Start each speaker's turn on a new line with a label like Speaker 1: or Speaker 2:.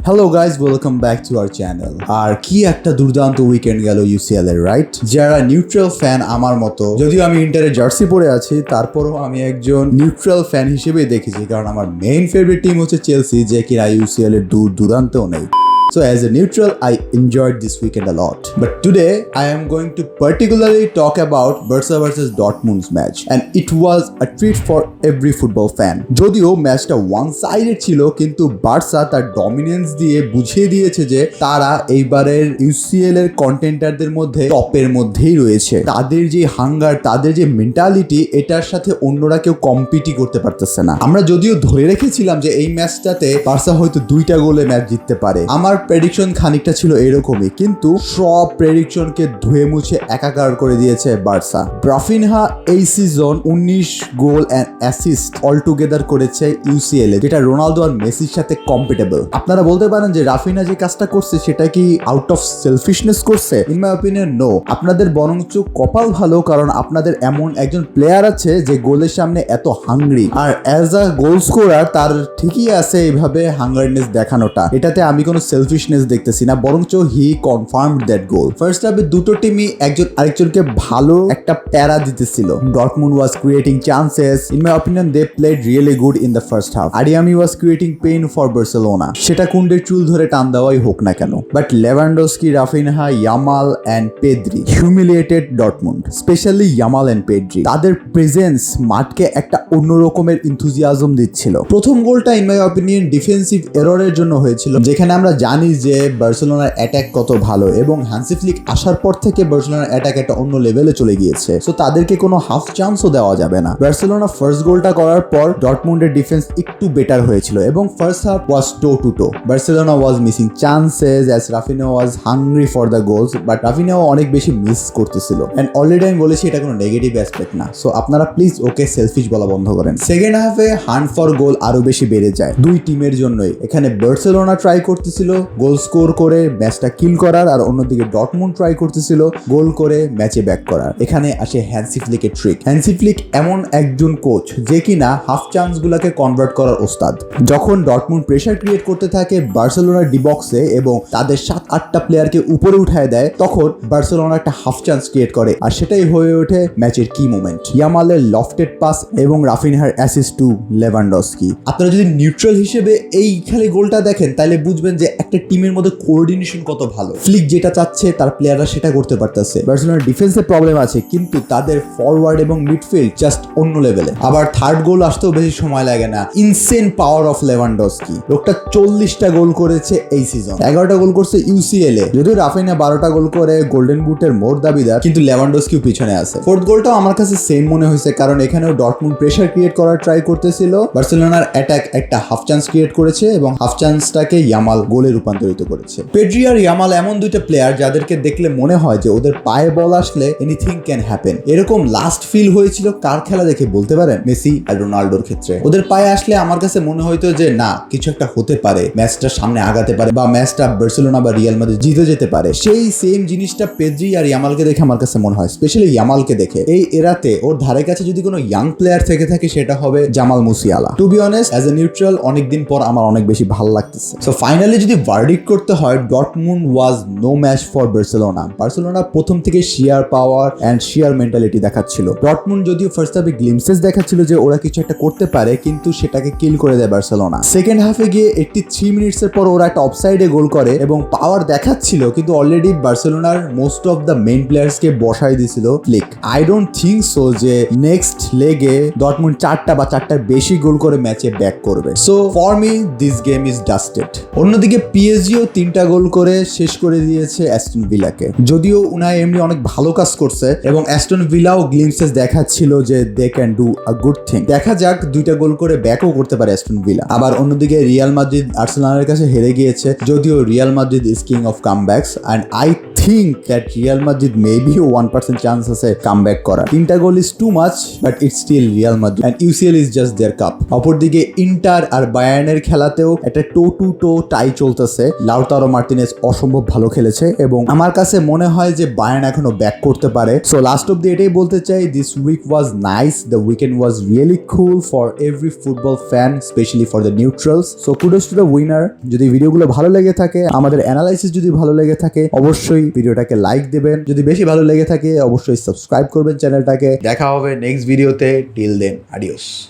Speaker 1: Hello guys, welcome back to our channel. আর কি একটা দুর্দান্ত উইকেন্ড গেল ইউসিএল এর, রাইট? যারা নিউট্রাল ফ্যান আমার মতো, যদিও আমি ইন্টারের জার্সি পরে আছি, তারপরও আমি একজন নিউট্রাল ফ্যান হিসেবেই দেখেছি, কারণ আমার মেইন ফেভারিট টিম হচ্ছে চেলসি, যে কিনা ইউসিএল এর দূরান্তেও নেই। So as a neutral, I enjoyed this weekend a lot. But today, I am going to particularly talk about Barca versus Dortmund's match. And it was a treat for every football fan. যদিও ম্যাচটা one sided ছিল, কিন্তু Barca তার dominance দিয়ে বুঝিয়ে দিয়েছে যে তারা এইবারের ইউসিএল এর কন্টেন্টারদের মধ্যে টপের মধ্যেই রয়েছে। তাদের যে হাঙ্গার, তাদের যে মেন্টালিটি, এটার সাথে অন্যরা কেউ কম্পিটই করতে পারতেছে না। আমরা যদিও ধরে রেখেছিলাম যে এই ম্যাচটাতে বার্সা হয়তো 2টা গোলে ম্যাচ জিততে পারে। আমার প্রেডিকশন খানিকটা ছিল এরকমই, কিন্তু সব প্রেডিকশনকে ধুয়ে মুছে একাকার করে দিয়েছে বার্সা। রাফিনহা এই সিজন 19 গোল এন্ড অ্যাসিস্ট অল টুগেদার করেছে ইউসিএল এ, যেটা রোনালদো আর মেসির সাথে কম্পিটেবল। আপনারা বলতে পারেন যে রাফিনহা যে কাজটা করছে সেটা কি আউট অফ সেলফিশনেস করছে? In my opinion no. আপনাদের বরঞ্চ কপাল ভালো, কারণ আপনাদের এমন একজন প্লেয়ার আছে যে গোলের সামনে এত হাংরি, আর অ্যাজ আ গোল স্কোরার তার ঠিকই আছে এইভাবে হাঙ্গারনেস দেখানোটা। এটাতে আমি কোনো সেলফিশনেস দেখতেছি না, বরঞ্চ he confirmed that goal. First হাফে দুটো টিমই একজন আরেকজনকে ভালো একটা প্যারা দিতেছিল। Dortmund was creating chances. In my opinion they played really good in the first half. আরিয়ামি was creating pain for Barcelona, সেটা কুন্ডের চুল ধরে টান দেওয়াই হোক না কেন। But Lewandowski, Raphinha, Yamal and Pedri humiliated Dortmund, especially Yamal and Pedri. তাদের প্রেজেন্স মাঠকে একটা অন্য রকমের ইনথুজিয়াজম দিচ্ছিল। প্রথম গোলটা ইন মাই অপিনিয়ন ডিফেন্সিভ এররের জন্য হয়েছিল, যেখানে আমরা জানি যে বার্সেলোনার অ্যাটাক কত ভালো, এবং হ্যান্সি ফ্লিক আসার পর থেকে বার্সেলোনার অ্যাটাক একটা অন্য লেভেলে চলে গিয়েছে। সো তাদেরকে কোনো হাফ চান্সও দেওয়া যাবে না। বার্সেলোনা ফার্স্ট গোলটা করার পর ডর্টমুন্ডের ডিফেন্স একটু বেটার হয়েছিল, এবং first half was two to two. Barcelona was missing chances as Raphinha was hungry for the goals, but Raphinha অনেক বেশি মিস করতেছিল। এন্ড অলরেডি আমি বলেছি এটা কোনো নেগেটিভ অ্যাসপেক্ট না। সো আপনারা প্লিজ ওকে সেলফিশ বলা বন্ধ করেন। সেকেন্ড হাফে হান্ট ফর গোল আরো বেশি বেড়ে যায় দুই টিমের জন্যই। এখানে বার্সেলোনা ট্রাই করতেছিল গোল স্কোর করে ম্যাচটা কিল করার, আর অন্যদিকে ডর্টমুন্ড ট্রাই করতেছিল গোল করে ম্যাচে ব্যাক করার। এখানে আসে হ্যান্সি ফ্লিকের ট্রিক। হ্যান্সি ফ্লিক এমন একজন কোচ যে কিনা হাফ চান্স গুলাকে কনভার্ট করার ওস্তাদ। যখন ডর্টমুন্ড প্রেসার ক্রিয়েট করতে থাকে বার্সেলোনার ডিবক্সে এবং তাদের 7-8টা প্লেয়ারকে উপরে উঠায় দেয়, তখন বার্সেলোনা একটা হাফ চান্স ক্রিয়েট করে, আর সেটাই হয়ে ওঠে ম্যাচের কি মোমেন্ট। ইয়ামালের লফটেড পাস এবং রাফিনহার অ্যাসিস্ট টু লেভানডস্কি। আপনারা যদি নিউট্রাল হিসেবে এই খালি গোলটা দেখেন তাহলে বুঝবেন যে একটা টিমের মধ্যে কোঅর্ডিনেশন কত ভালো। ফ্লিক যেটা চাচ্ছে তার প্লেয়াররা সেটা করতে পারতেছে। বার্সেলোনার ডিফেন্সের প্রবলেম আছে, কিন্তু তাদের ফরওয়ার্ড এবং মিডফিল্ড জাস্ট অন্য লেভেলে। আবার থার্ড গোল আসতেও বেশি সময় লাগে না। Insane power of Lewandowski. লোকটা 40টা গোল করেছে এই সিজন, 11টা গোল করছে ইউসিএল এ। যদিও রাফিনহা 12টা গোল করে গোল্ডেন বুটের মোর দাবিদার, কিন্তু লেভানডস্কিও পিছনে আছে। ফোর্থ গোলটাও আমার কাছে সেম মনে হয়েছে, কারণ এখানেও ডর্টমুন্ড প্রেসার ক্রিয়েট করার ট্রাই করতেছিল। বার্সেলোনার অ্যাটাক একটা হাফ চান্স ক্রিয়েট করেছে এবং হাফ চান্সটাকে ইয়ামাল গোলে রূপান্তরিত করেছে। পেড্রি আর ইয়ামাল এমন দুইটা প্লেয়ার যাদেরকে দেখলে মনে হয় যে ওদের পায়ে বল আসলে এনিথিং ক্যান হ্যাপেন। এরকম লাস্ট ফিল হয়েছিল কার খেলা দেখে বলতে পারেন? মেসি আর রোনাল্ডোর ক্ষেত্রে। ওদের পায়ে আসলে আমার কাছে মনে হইতো যে না, কিছু একটা হতে পারে, ম্যাচটা সামনে আগাতে পারে, বা ম্যাচটা বার্সেলোনা বা রিয়াল মাদ্রিদ জিতে যেতে পারে। সেই সেম জিনিসটা পেড্রি আর ইয়ামালকে দেখে আমার কাছে মনে হয়, স্পেশালি ইয়ামালকে দেখে। এই এরাতে ওর ধারে কাছে যদি কোনো ইয়াং প্লেয়ার থেকে থাকে সেটা হবে Jamal Musiala. To be honest, as a neutral অনেকদিন পর আমার অনেক বেশি ভালো লাগতেছে। সো ফাইনালি যদি ভার্ডিক্ট করতে হয়, Dortmund was no match for Barcelona. Barcelona প্রথম থেকে sheer power and sheer mentality দেখাচ্ছিল। ডর্টমুন্ড যদিও ফার্স্ট হাফে গ্লিমসেস দেখাচ্ছিল যে ওরা কিছু একটা করতে পারে, কিন্তু সেটাকে কিল করে দেয় বার্সেলোনা। সেকেন্ড হাফে গিয়ে 83 মিনিটসের পর ওরা একটা অফসাইডে গোল করে এবং পাওয়ার দেখাচ্ছিল, কিন্তু অলরেডি বার্সেলোনার মোস্ট অফ দ্য মেইন প্লেয়ার্সকে বসাই দিয়েছিল Flick. I don't think so যে নেক্সট লেগে ডর্টমুন্ড 4টা বা 4টার বেশি গোল করে ম্যাচে ব্যাক করবে। So for me this game is dusted. অন্যদিকে পিএসজিও 3টা গোল করে শেষ করে দিয়েছে অ্যাস্টন ভিলাকে। যদিও উনাই এমনি অনেক ভালো কাজ করছে এবং অ্যাস্টন ভিলাও গ্লিমসেস দেখাচ্ছিল যে they can do a good thing. দেখা যাক 2টা গোল করে ব্যাকও করতে পারে অ্যাস্টন ভিলা। আবার অন্যদিকে রিয়াল মাদ্রিদ আর্সেনালের কাছে হেরে গিয়েছে, যদিও Real Madrid is king of comebacks, and I think that Real Madrid maybe 1% chance আছে কামব্যাক করার। 3টা goal is too much, but it's still Real Madrid and UCL is just their cup. অপরদিকে inter আর বায়ার্নের খেলাতেও একটা টো টাই চলতেছে। Lautaro Martinez অসম্ভব ভালো খেলেছে এবং আমার কাছে মনে হয় যে বায়ার্ন এখনো ব্যাক করতে পারে। সো লাস্ট অব্দি এটাই বলতে চাই, this week was nice, the weekend was really cool for every football fan, especially for the neutrals. So kudos to the winner. যদি ভিডিওগুলো ভালো লেগে থাকে, আমাদের অ্যানালাইসিস যদি ভালো লেগে থাকে, অবশ্যই ভিডিওটাকে লাইক দেবেন। যদি বেশি ভালো লেগে থাকে অবশ্যই সাবস্ক্রাইব করবেন চ্যানেলটাকে। দেখা হবে নেক্সট ভিডিওতে। Till then, আডিওস।